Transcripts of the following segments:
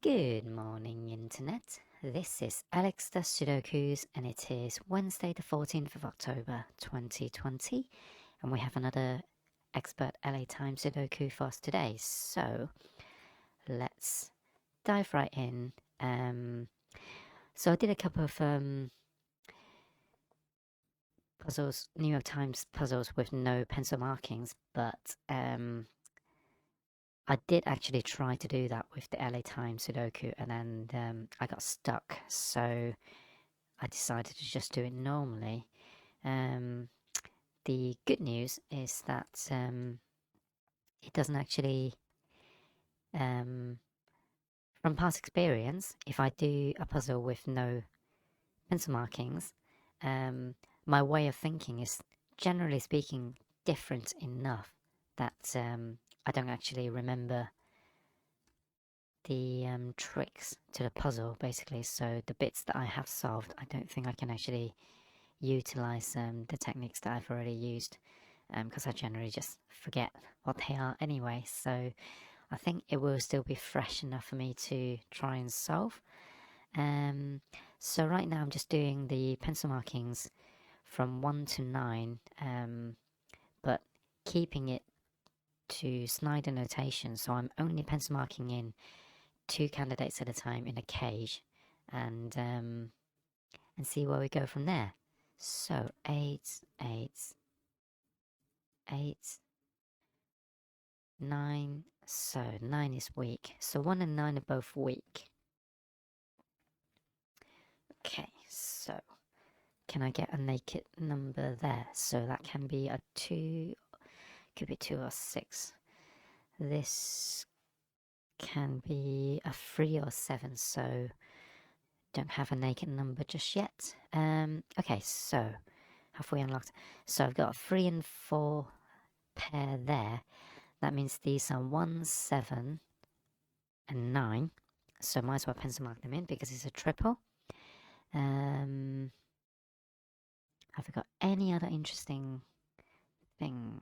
Good morning, Internet. This is Alex does Sudokus, and it is Wednesday, the 14th of October 2020, and we have another expert LA Times Sudoku for us today. So let's dive right in. So I did a couple of puzzles, New York Times puzzles with no pencil markings, but I did actually try to do that with the LA Times Sudoku, and then I got stuck. So I decided to just do it normally. The good news is that it doesn't actually, from past experience, if I do a puzzle with no pencil markings, my way of thinking is, generally speaking, different enough that I don't actually remember the tricks to the puzzle, basically. So the bits that I have solved, I don't think I can actually utilize the techniques that I've already used, because I generally just forget what they are anyway. So I think it will still be fresh enough for me to try and solve. So right now I'm just doing the pencil markings from 1 to 9, but keeping it to Snyder notation. So I'm only pencil marking in 2 candidates at a time in a cage, and see where we go from there. So 8, 8, 8, 9. So 9 is weak. So 1 and 9 are both weak. Okay, so can I get a naked number there? So that can be a 2, could be 2 or 6. This can be a 3 or 7, so don't have a naked number just yet. Okay, so have we unlocked? So I've got a 3 and 4 pair there. That means these are 1, 7, and 9. So might as well pencil mark them in because it's a triple. Have we got any other interesting thing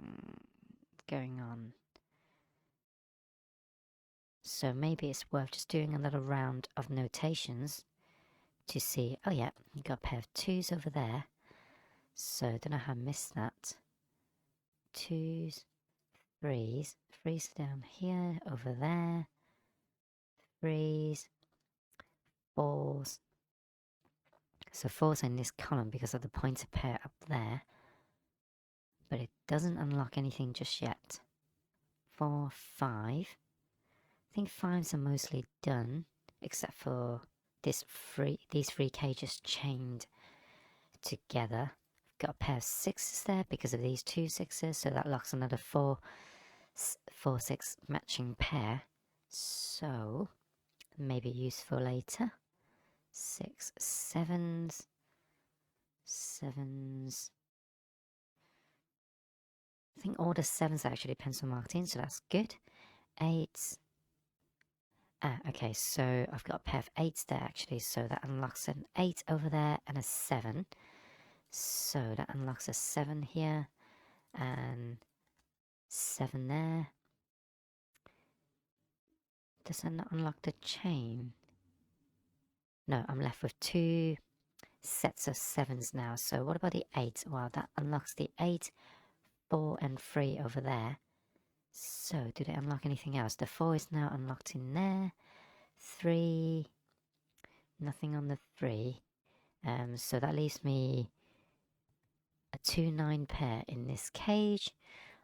going on? So maybe it's worth just doing a little round of notations to see. Oh yeah, you got a pair of 2s over there. So I don't know how I missed that. 2s, 3s. 3s down here, over there. 3s, 4s. So 4s are in this column because of the pointed pair up there. But it doesn't unlock anything just yet. 4, 5. I think 5s are mostly done, except for these three cages chained together. Got a pair of 6s there because of these 2 6s, so that locks another 4, 6 matching pair. So maybe useful later. 6, 7s, 7s. I think all the 7s are actually pencil marked in, so that's good. 8s. Okay, so I've got a pair of 8s there actually, so that unlocks an 8 over there and a 7. So that unlocks a 7 here and 7 there. Does that not unlock the chain? No, I'm left with 2 sets of 7s now. So what about the 8? Well, that unlocks the 8, 4 and 3 over there. So do they unlock anything else? The 4 is now unlocked in there. 3, nothing on the 3. So that leaves me a 2, 9 pair in this cage.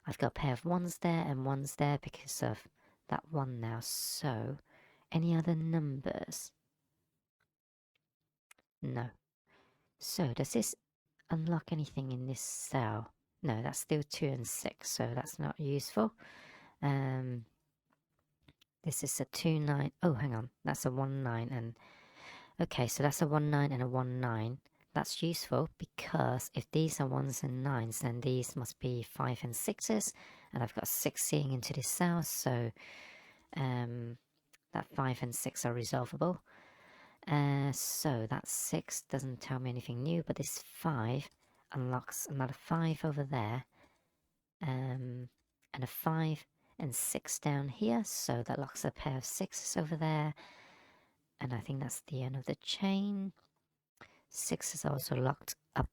I've got a pair of 1s there and 1s there because of that 1 now. So any other numbers? No. So does this unlock anything in this cell? No, that's still 2 and 6, so that's not useful. This is a 2, 9. Oh, hang on. That's a 1, 9. And okay, so that's a 1, 9 and a 1, 9. That's useful because if these are 1s and 9s, then these must be 5 and 6s. And I've got 6 seeing into this cell, so that 5 and 6 are resolvable. So that 6 doesn't tell me anything new, but this 5 unlocks another 5 over there, and a 5 and 6 down here, so that locks a pair of 6s over there, and I think that's the end of the chain. 6 is also locked up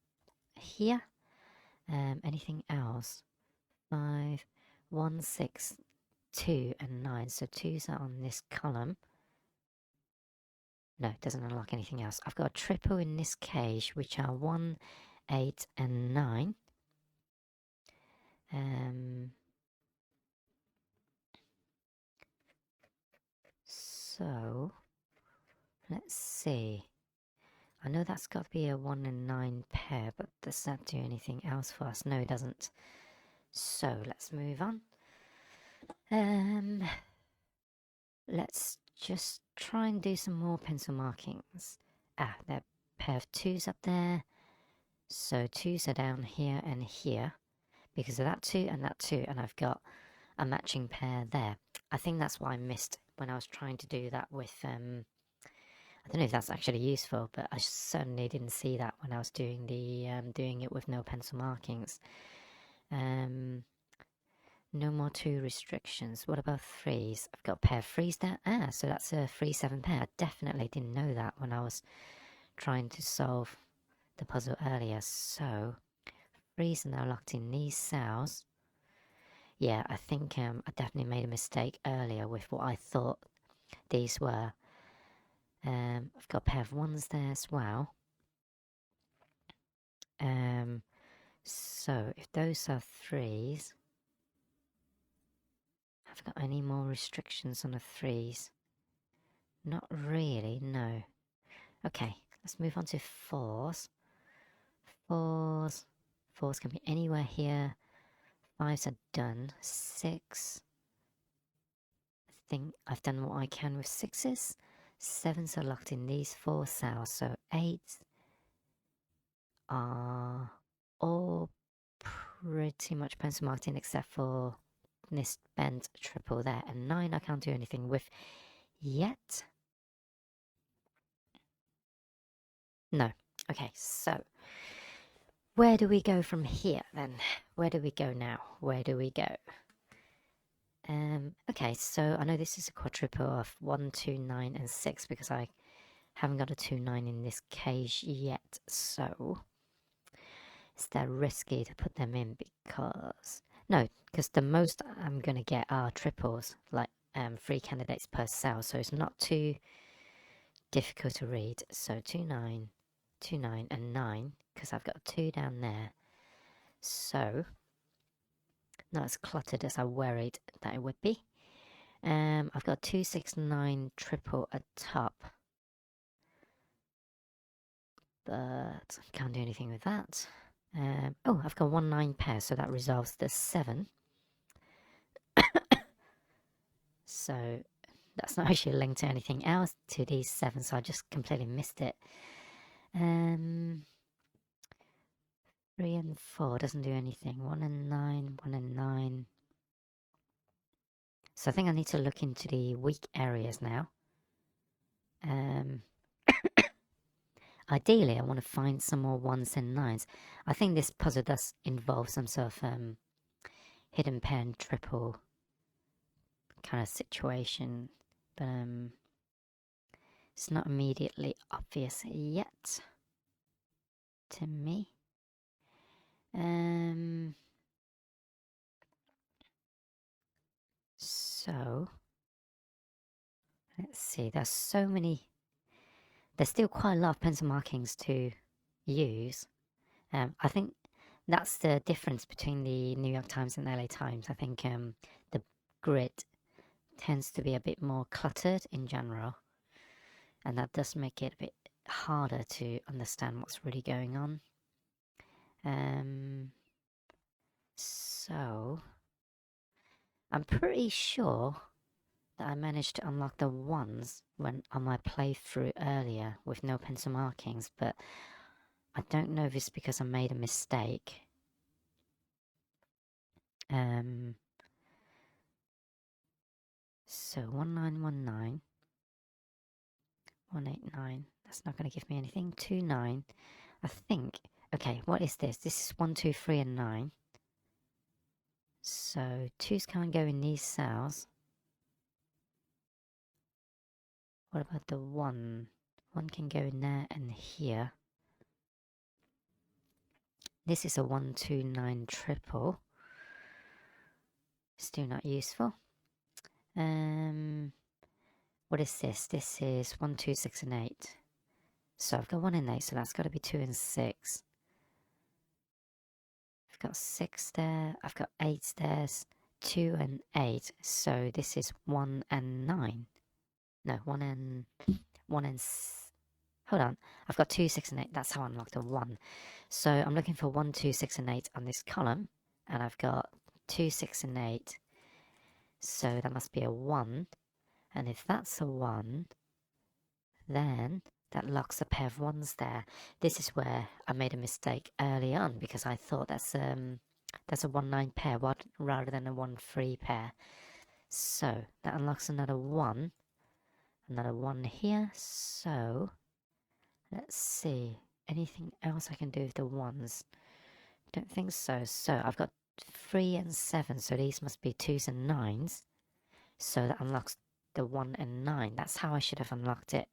here. Anything else? 5, 1, 6, 2, and 9. So 2s are on this column. No, it doesn't unlock anything else. I've got a triple in this cage, which are 1, 8, and 9. So let's see. I know that's got to be a 1 and 9 pair, but does that do anything else for us? No, it doesn't. So let's move on. Let's just try and do some more pencil markings. Ah, there are a pair of 2s up there. So 2s are down here and here because of that 2 and that 2, and I've got a matching pair there. I think that's what I missed when I was trying to do that with, I don't know if that's actually useful, but I certainly didn't see that when I was doing the, doing it with no pencil markings. No more 2 restrictions. What about 3s? I've got a pair of 3s there. Ah, so that's a 3-7 pair. I definitely didn't know that when I was trying to solve the puzzle earlier. So 3s are now locked in these cells. Yeah, I think I definitely made a mistake earlier with what I thought these were. I've got a pair of 1s there as well. So if those are 3s, have I got any more restrictions on the 3s? Not really, no. Okay, let's move on to 4s. 4s can be anywhere here. 5s are done. 6. I think I've done what I can with 6s. 7s are locked in these 4 cells, so 8s are all pretty much pencil marked in except for this bent triple there, and 9 I can't do anything with yet. No. Okay, so where do we go from here then? Where do we go now? Where do we go? Okay, so I know this is a quadruple of 1, 2, 9, and 6 because I haven't got a 2, 9 in this cage yet, so is that risky to put them in because... No, because the most I'm going to get are triples, like 3 candidates per cell, so it's not too difficult to read. So 2, 9, 2, 9, and 9, because I've got 2 down there. So, not as cluttered as I worried that it would be. I've got 2, 6, 9 triple at top. But can't do anything with that. Oh, I've got 1, 9 pair, so that resolves the 7. So that's not actually linked to anything else to these 7, so I just completely missed it. 3 and 4 doesn't do anything. 1 and 9, 1 and 9. So I think I need to look into the weak areas now. Ideally, I want to find some more 1s and 9s. I think this puzzle does involve some sort of hidden pair and triple kind of situation, but it's not immediately obvious yet to me. So let's see, there's so many, there's still quite a lot of pencil markings to use. I think that's the difference between the New York Times and LA Times. I think the grid tends to be a bit more cluttered in general, and that does make it a bit harder to understand what's really going on. So I'm pretty sure that I managed to unlock the 1s when on my playthrough earlier with no pencil markings, but I don't know if it's because I made a mistake. So 1919, 189. That's not going to give me anything. 29. I think. Okay, what is this? This is 1, 2, 3, and 9. So 2s can't go in these cells. What about the 1? 1 can go in there and here. This is a 1, 2, 9 triple. Still not useful. What is this? This is 1, 2, 6, and 8. So I've got 1 and 8, so that's got to be 2 and 6. I've got 6 there. I've got 8 there. 2 and 8. So this is 1 and 9. No, 1 and... Hold on. I've got 2, 6, and 8. That's how I unlocked a 1. So I'm looking for 1, 2, 6, and 8 on this column. And I've got 2, 6, and 8. So that must be a 1. And if that's a 1, then that locks a pair of 1s there. This is where I made a mistake early on, because I thought that's a 1-9 pair rather than a 1-3 pair. So that unlocks another 1. Another 1 here. So let's see. Anything else I can do with the 1s? Don't think so. So I've got 3 and 7. So these must be 2s and 9s. So that unlocks the 1 and 9. That's how I should have unlocked it.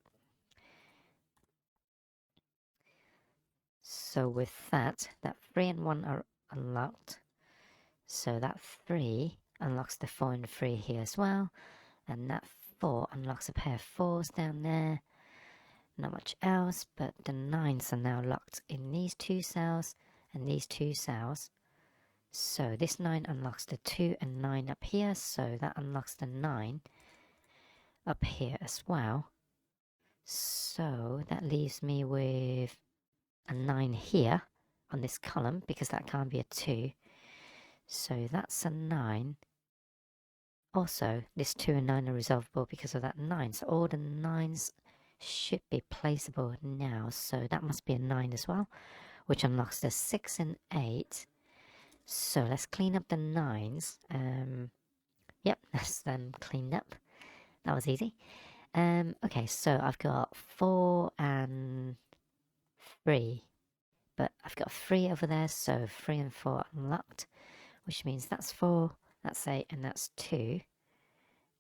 So with that 3 and 1 are unlocked. So that 3 unlocks the 4 and 3 here as well. And that 4 unlocks a pair of 4s down there. Not much else, but the 9s are now locked in these 2 cells and these 2 cells. So this 9 unlocks the 2 and 9 up here. So that unlocks the 9 up here as well. So that leaves me with a 9 here on this column, because that can't be a 2. So that's a 9. Also, this 2 and 9 are resolvable because of that 9. So all the 9s should be placeable now. So that must be a 9 as well, which unlocks the 6 and 8. So let's clean up the 9s. Yep, that's them cleaned up. That was easy. Okay, so I've got 4 and 3. But I've got 3 over there, so 3 and 4 unlocked, which means that's 4, that's 8, and that's 2.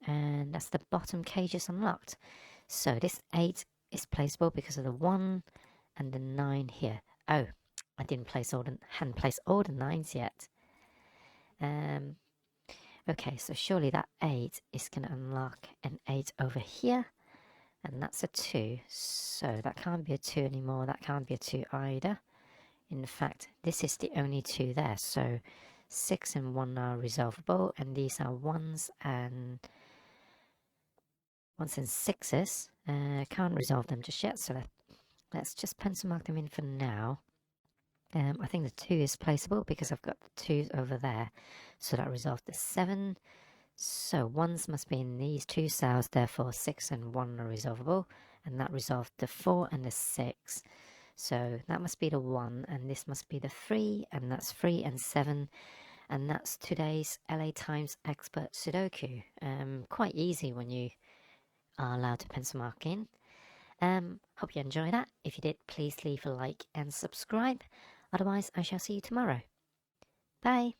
And that's the bottom cages unlocked. So this 8 is placeable because of the 1 and the 9 here. Oh, I hadn't placed all the 9s yet. Okay, so surely that 8 is going to unlock an 8 over here. And that's a 2. So that can't be a 2 anymore. That can't be a 2 either. In fact, this is the only 2 there. So 6 and 1 are resolvable. And these are 1s and 6s. Can't resolve them just yet. So let's just pencil mark them in for now. I think the 2 is placeable because I've got the 2s over there. So that resolved the 7. So 1s must be in these 2 cells. Therefore 6 and 1 are resolvable. And that resolved the 4 and the 6. So that must be the 1, and this must be the 3, and that's 3 and 7, and that's today's LA Times Expert Sudoku. Quite easy when you are allowed to pencil mark in. Hope you enjoyed that. If you did, please leave a like and subscribe. Otherwise, I shall see you tomorrow. Bye.